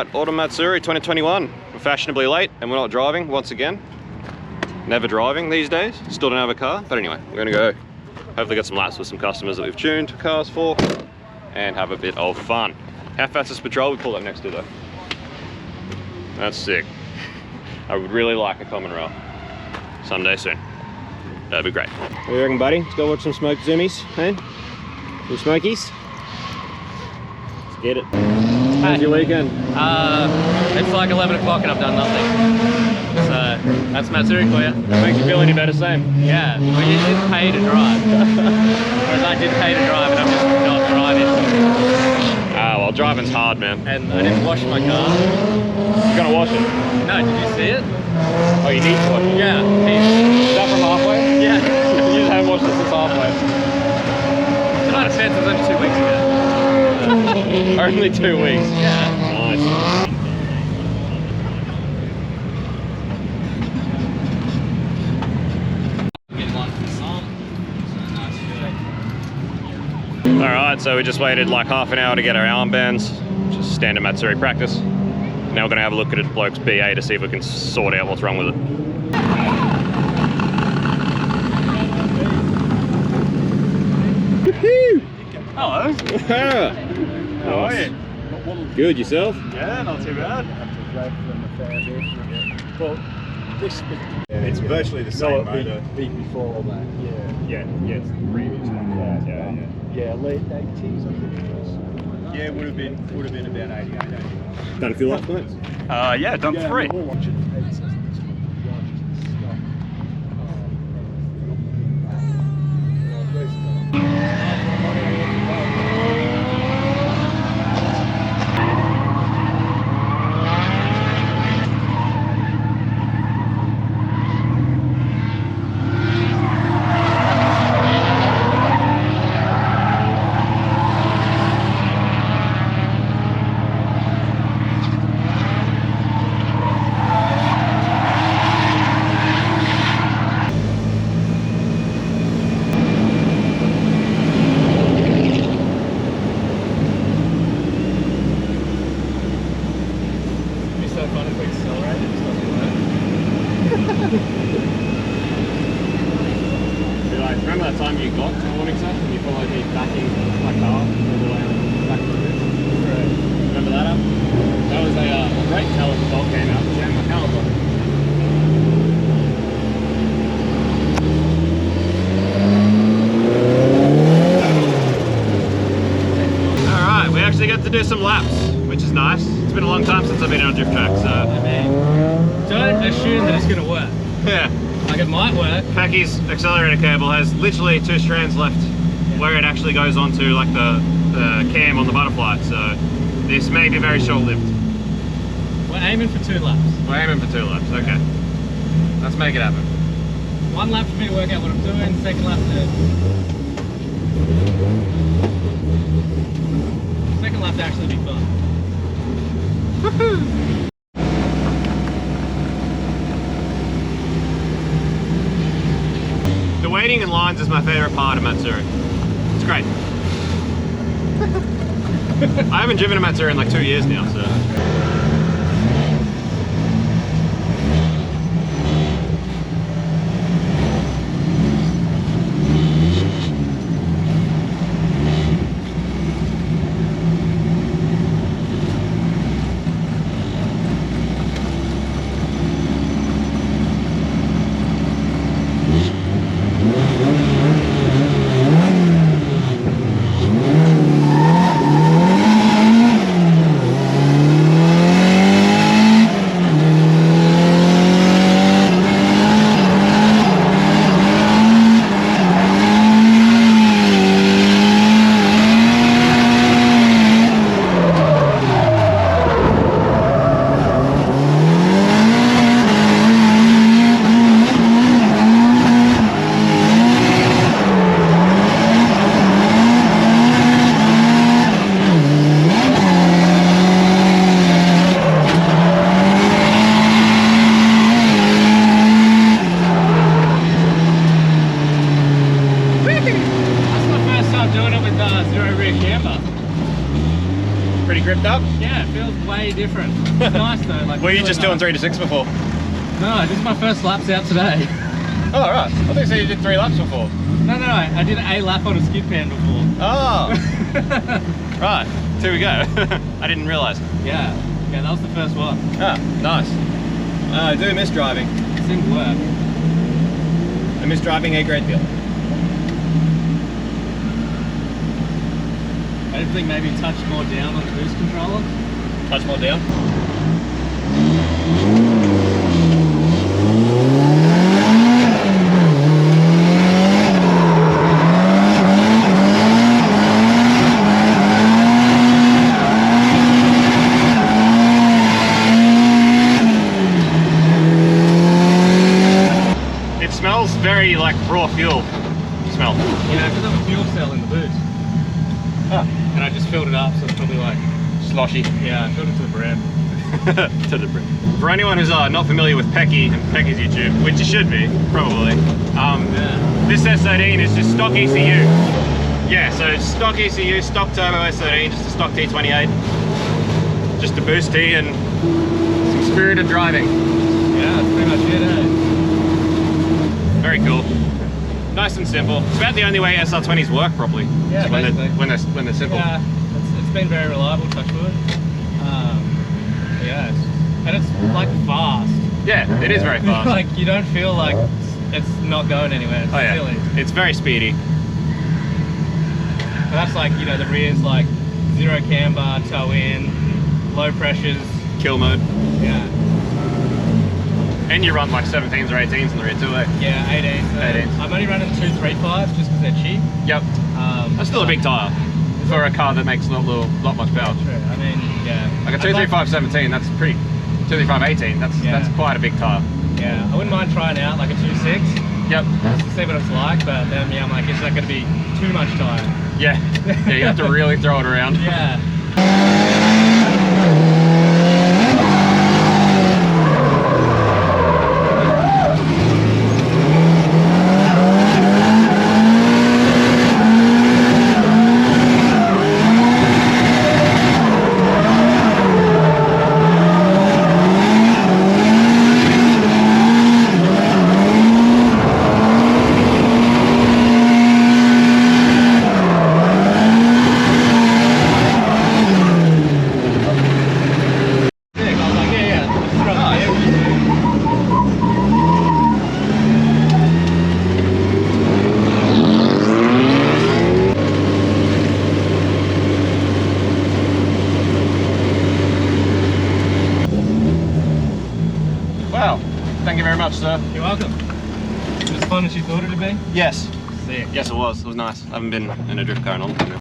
Alright, Autumn Matsuri 2021. We're fashionably late and we're not driving once again. Never driving these days. Still don't have a car. But anyway, we're gonna go hopefully get some laps with some customers that we've tuned cars for and have a bit of fun. How fast is patrol we pulled up next to though? That's sick. I would really like a common rail someday soon. That'd be great. What do you reckon, buddy? Let's go watch some smoked zoomies, eh? Some smokies? Let's get it. How's your weekend? It's like 11 o'clock and I've done nothing. So that's Matsuri for you. Makes you feel any better, same? Yeah, well you didn't pay to drive. Whereas I did pay to drive and I'm just not driving. Ah, well driving's hard, man. And I didn't wash my car. You're gonna wash it? No, did you see it? Oh, you need to wash it? Yeah. Is that from halfway? Yeah. You just haven't washed it since halfway. It's not offense, it was only 2 weeks ago. Only 2 weeks? Yeah. Nice. Alright, so we just waited like half an hour to get our armbands, just standard Matsuri practice. Now we're going to have a look at a bloke's BA to see if we can sort out what's wrong with it. Hello. How are you? Good, yourself? Yeah, not too bad. Well, this It's virtually the same motor. beat before that, Yeah, it's the previous one. yeah, late 80s I think it was. Yeah, it would have been about 88. Done a few laps, mate? Yeah, done 3. Remember that time you got to Morningside and you followed me backing my car all the way back to this? Right. Remember that up? That was a brake caliper bolt came out, jammed my caliper. Alright, we actually get to do some laps, which is nice. It's been a long time since I've been on a drift track, so... Don't assume that it's going to work. Yeah. Like it might work. Packy's accelerator cable has literally 2 strands left where it actually goes onto like the cam on the butterfly, so this may be very short-lived. We're aiming for 2 laps. We're aiming for 2 laps, okay. Let's make it happen. 1 lap for me to work out what I'm doing, 2nd lap to... 2nd lap to actually be fun. Woohoo! The waiting in lines is my favourite part of Matsuri. It's great. I haven't driven a Matsuri in like 2 years now, so... That's my first time doing it with zero rear camber. Pretty gripped up? Yeah, it feels way different. It's nice though. Like, Were you really just doing nice. 3 to 6 before? No, this is my first laps out today. Oh, right. I thought you said you did 3 laps before. No, I did a lap on a skid pan before. Oh. Right. Here we go. I didn't realise. Yeah, that was the first one. Ah, nice. I do miss driving. It seemed to work. I miss driving a great deal. I didn't think maybe touch more down on the boost controller. Touch more down. It smells very like raw fuel smell. Yeah, because I have a fuel cell in the boot. Ah, And I just filled it up, so it's probably like, sloshy. yeah, I filled it to the brim. To the brim. For anyone who's not familiar with Pecky and Pecky's YouTube, which you should be, probably, this S13 is just stock ECU. Yeah, so it's stock ECU, stock turbo S13, just a stock T28. Just a boost T and some spirited driving. Yeah, that's pretty much it, eh? Very cool. Nice and simple. It's about the only way SR20s work properly. Yeah, So when they're simple. Yeah, it's been very reliable, touch wood. Yeah, and it's like fast. Yeah, it is very fast. Like you don't feel like it's not going anywhere. It's silly. It's very speedy. But that's like, you know, the rear's like 0 camber, toe in, low pressures. Kill mode. Yeah. And you run like 17s or 18s in the rear too, eh? Yeah, 18s. 18s. I'm only running 235s just because they're cheap. Yep. That's still a big tyre for a car that makes not much power. True. I mean, yeah. Like a 235 17, that's pretty. 235 18, that's quite a big tyre. Yeah, I wouldn't mind trying out like a 2.6. Yep. Just to see what it's like, but then yeah, I'm like, is that going to be too much time? Yeah. Yeah, you have to really throw it around. Yeah. Wow. Thank you very much, sir. You're welcome. Was it as fun as you thought it would be? Yes. Sick. Yes, it was. It was nice. I haven't been in a drift car in a long time now.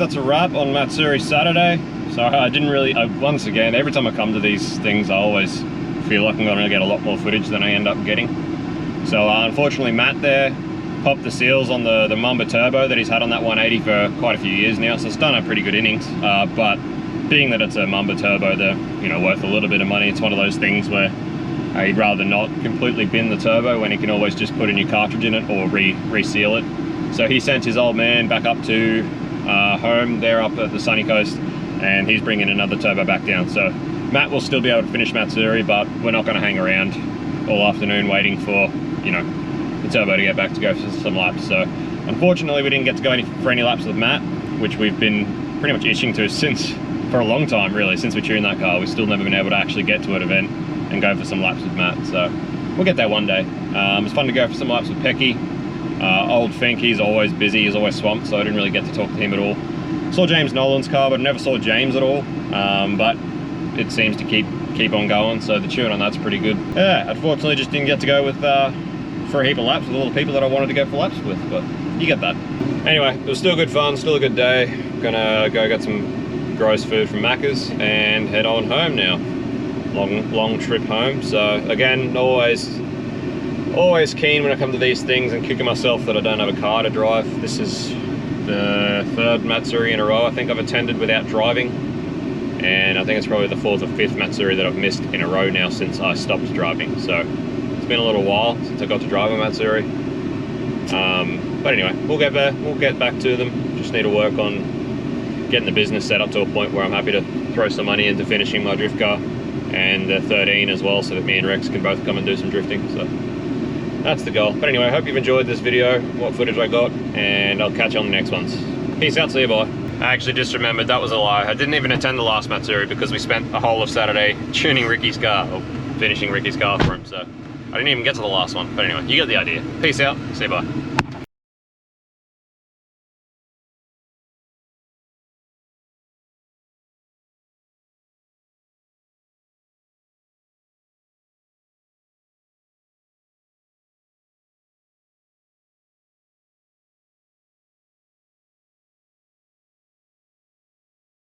that's a wrap on Matsuri Saturday. So I didn't really, once again, every time I come to these things, I always feel like I'm gonna get a lot more footage than I end up getting. So unfortunately Matt there popped the seals on the Mamba Turbo that he's had on that 180 for quite a few years now, so it's done a pretty good innings. But being that it's a Mamba Turbo, they're, you know, worth a little bit of money. It's one of those things where he'd rather not completely bin the turbo when he can always just put a new cartridge in it or reseal it. So he sent his old man back up to home there up at the sunny coast, and he's bringing another turbo back down. So Matt will still be able to finish Matsuri, but we're not going to hang around all afternoon waiting for, you know, the turbo to get back to go for some laps. So unfortunately we didn't get to go for any laps with Matt, which we've been pretty much itching to for a long time really, since we tuned that car. We've still never been able to actually get to an event and go for some laps with Matt, so we'll get there one day. It's fun to go for some laps with Pecky. Old Fink, he's always busy, he's always swamped, so I didn't really get to talk to him at all. Saw James Nolan's car, but I never saw James at all. But it seems to keep on going, so the tune on that's pretty good. Yeah, unfortunately just didn't get to go with for a heap of laps with all the people that I wanted to go for laps with, but you get that. Anyway, it was still good fun, still a good day. Gonna go get some gross food from Macca's and head on home now. Long trip home. So again, always keen when I come to these things and kicking myself that I don't have a car to drive. This is the third Matsuri in a row I think I've attended without driving, and I think it's probably the fourth or fifth Matsuri that I've missed in a row now since I stopped driving. So it's been a little while since I got to drive a Matsuri. But anyway, we'll get back to them. Just need to work on getting the business set up to a point where I'm happy to throw some money into finishing my drift car and the 13 as well, so that me and Rex can both come and do some drifting. So that's the goal. But anyway, I hope you've enjoyed this video, what footage I got, and I'll catch you on the next ones. Peace out, see you, bye. I actually just remembered that was a lie. I didn't even attend the last Matsuri because we spent the whole of Saturday tuning Ricky's car, or finishing Ricky's car for him, so I didn't even get to the last one. But anyway, you get the idea. Peace out, see you, bye.